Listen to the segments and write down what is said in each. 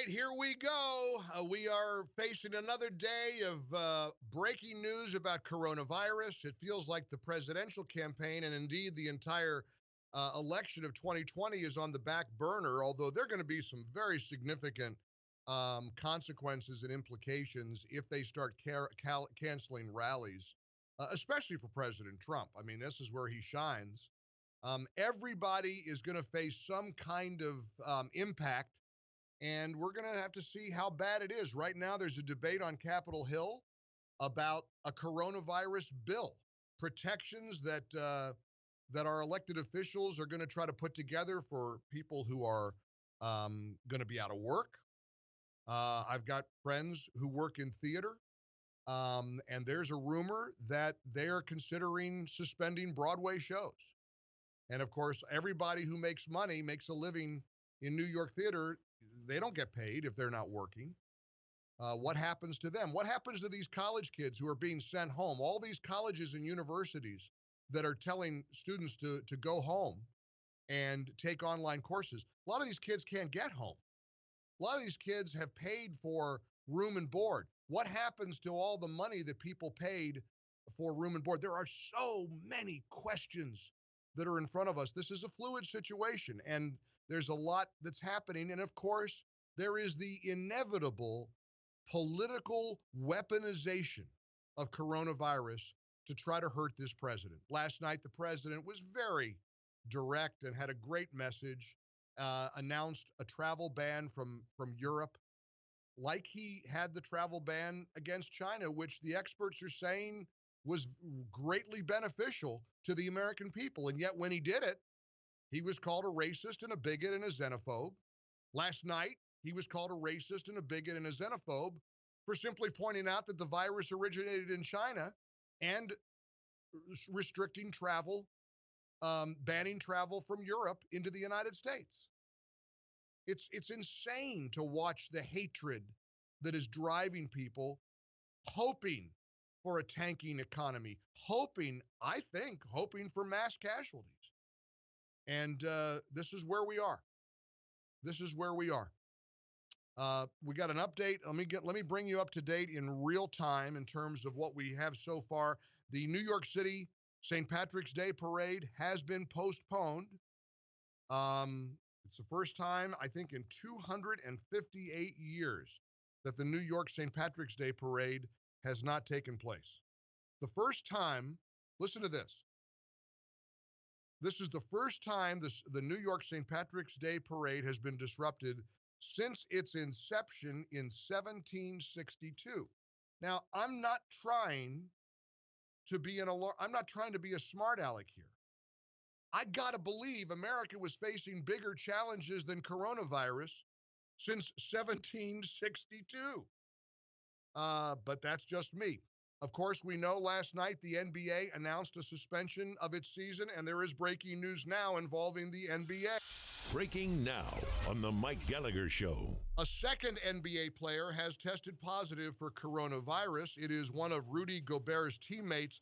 right, here we go. We are facing another day of breaking news about coronavirus. It feels like the presidential campaign and indeed the entire election of 2020 is on the back burner, although there are going to be some very significant consequences and implications if they start canceling rallies, especially for President Trump. I mean, this is where he shines. Everybody is going to face some kind of impact, and we're going to have to see how bad it is. Right now, there's a debate on Capitol Hill about a coronavirus bill, protections that our elected officials are going to try to put together for people who are going to be out of work. I've got friends who work in theater, and there's a rumor that they're considering suspending Broadway shows. And of course, everybody who makes money, makes a living in New York theater, they don't get paid if they're not working. What happens to them? What happens to these college kids who are being sent home? All these colleges and universities that are telling students to go home and take online courses. A lot of these kids can't get home. A lot of these kids have paid for room and board. What happens to all the money that people paid for room and board? There are so many questions that are in front of us. This is a fluid situation, and there's a lot that's happening. And of course, there is the inevitable political weaponization of coronavirus to try to hurt this president. Last night, the president was very direct and had a great message, announced a travel ban from Europe, like he had the travel ban against China, which the experts are saying was greatly beneficial to the American people. And yet when he did it, he was called a racist and a bigot and a xenophobe. Last night, he was called a racist and a bigot and a xenophobe for simply pointing out that the virus originated in China and restricting travel, banning travel from Europe into the United States. It's insane to watch the hatred that is driving people, hoping for a tanking economy, hoping for mass casualties. And this is where we are. This is where we are. We got an update. Let me bring you up to date in real time in terms of what we have so far. The New York City St. Patrick's Day Parade has been postponed. It's the first time, I think, in 258 years that the New York St. Patrick's Day Parade has not taken place. The first time, listen to this. This is the first time the New York St. Patrick's Day Parade has been disrupted since its inception in 1762. Now, I'm not trying to be a smart aleck here. I gotta believe America was facing bigger challenges than coronavirus since 1762. But that's just me. Of course, we know last night the NBA announced a suspension of its season, and there is breaking news now involving the NBA. Breaking now on the Mike Gallagher Show. A second NBA player has tested positive for coronavirus. It is one of Rudy Gobert's teammates,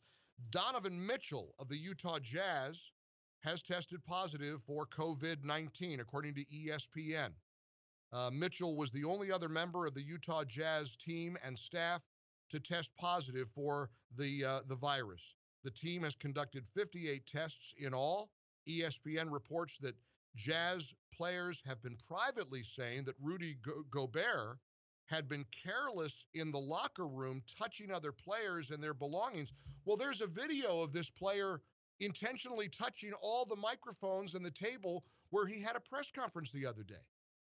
Donovan Mitchell of the Utah Jazz, has tested positive for COVID-19, according to ESPN. Mitchell was the only other member of the Utah Jazz team and staff to test positive for the virus. The team has conducted 58 tests in all. ESPN reports that Jazz players have been privately saying that Rudy Gobert had been careless in the locker room, touching other players and their belongings. Well, there's a video of this player intentionally touching all the microphones and the table where he had a press conference the other day.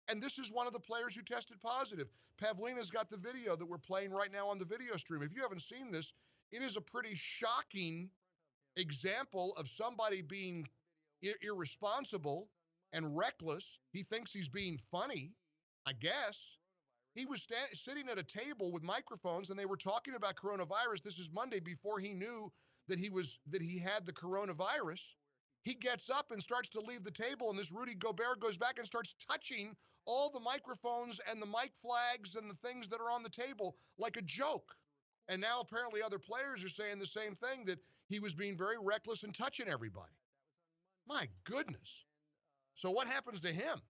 And this is one of the players who tested positive. Pavlina's got the video that we're playing right now on the video stream. If you haven't seen this, it is a pretty shocking example of somebody being irresponsible and reckless. He thinks he's being funny, I guess. He was sitting at a table with microphones, and they were talking about coronavirus. This is Monday before he knew that he had the coronavirus. He gets up and starts to leave the table, and this Rudy Gobert goes back and starts touching all the microphones and the mic flags and the things that are on the table like a joke. And now apparently other players are saying the same thing, that he was being very reckless and touching everybody. My goodness. So what happens to him?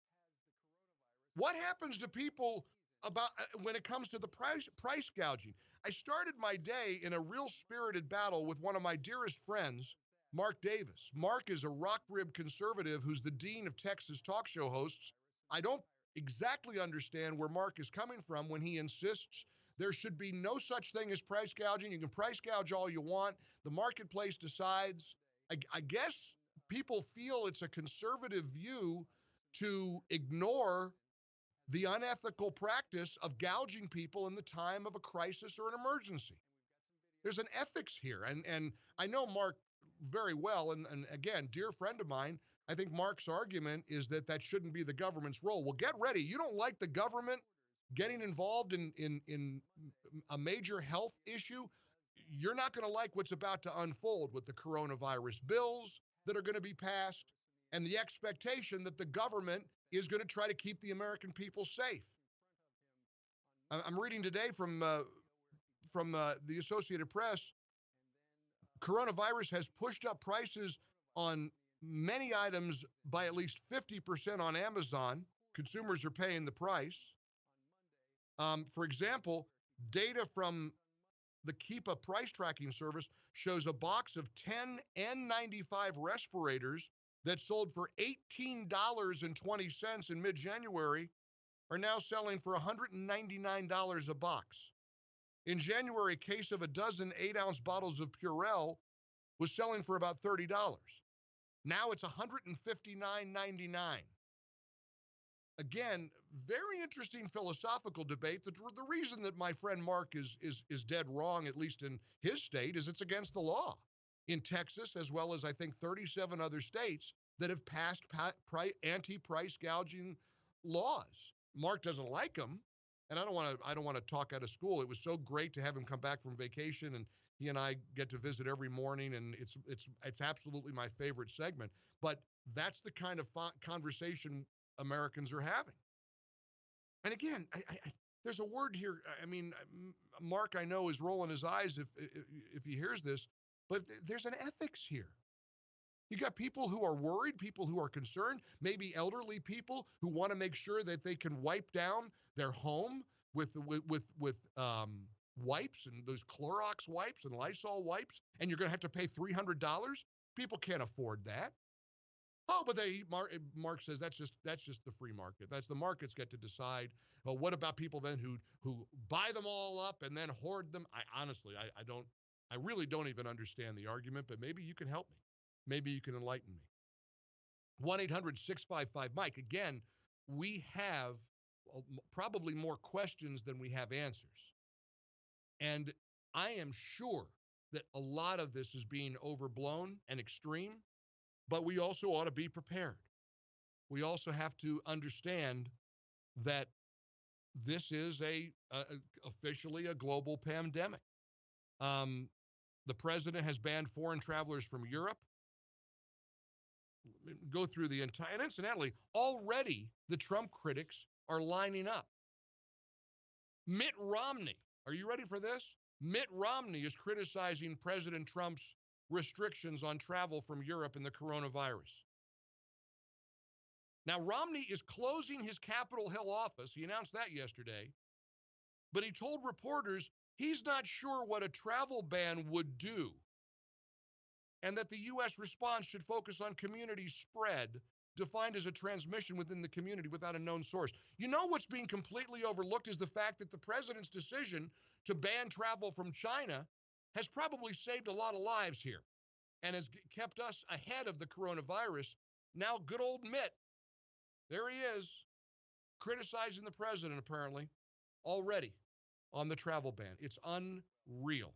What happens to people about when it comes to the price gouging? I started my day in a real spirited battle with one of my dearest friends, Mark Davis. Mark is a rock rib conservative who's the dean of Texas talk show hosts. I don't exactly understand where Mark is coming from when he insists there should be no such thing as price gouging. You can price gouge all you want. The marketplace decides. I guess people feel it's a conservative view to ignore the unethical practice of gouging people in the time of a crisis or an emergency. There's an ethics here. And I know Mark very well. And again, dear friend of mine, I think Mark's argument is that that shouldn't be the government's role. Well, get ready. You don't like the government getting involved in a major health issue. You're not going to like what's about to unfold with the coronavirus bills that are going to be passed and the expectation that the government is going to try to keep the American people safe. I'm reading today from the Associated Press. Coronavirus has pushed up prices on many items by at least 50% on Amazon. Consumers are paying the price. For example, data from the Keepa price tracking service shows a box of 10 N95 respirators that sold for $18.20 in mid-January are now selling for $199 a box. In January, a case of a dozen 8-ounce bottles of Purell was selling for about $30. Now it's $159.99. Again, very interesting philosophical debate. The reason that my friend Mark is dead wrong, at least in his state, is it's against the law in Texas, as well as I think 37 other states that have passed anti-price gouging laws. Mark doesn't like them, and I don't want to talk out of school. It was so great to have him come back from vacation, and he and I get to visit every morning, and it's absolutely my favorite segment. But that's the kind of conversation Americans are having. And again, there's a word here. I mean, Mark, I know, is rolling his eyes if he hears this, but there's an ethics here. You got people who are worried, people who are concerned, maybe elderly people who want to make sure that they can wipe down their home with wipes and those Clorox wipes and Lysol wipes, and you're going to have to pay $300. People can't afford that. Oh, but Mark says that's just the free market. That's the markets get to decide. Well, what about people then who buy them all up and then hoard them? I really don't even understand the argument, but maybe you can help me. Maybe you can enlighten me. 1-800-655-MIKE. Again, we have probably more questions than we have answers. And I am sure that a lot of this is being overblown and extreme. But we also ought to be prepared. We also have to understand that this is officially a global pandemic. The president has banned foreign travelers from Europe. Go through the entire, and incidentally, already the Trump critics are lining up. Mitt Romney, are you ready for this? Mitt Romney is criticizing President Trump's restrictions on travel from Europe and the coronavirus. Now, Romney is closing his Capitol Hill office. He announced that yesterday. But he told reporters he's not sure what a travel ban would do, and that the U.S. response should focus on community spread, defined as a transmission within the community without a known source. You know what's being completely overlooked is the fact that the president's decision to ban travel from China has probably saved a lot of lives here and has kept us ahead of the coronavirus. Now, good old Mitt, there he is, criticizing the president apparently already on the travel ban. It's unreal.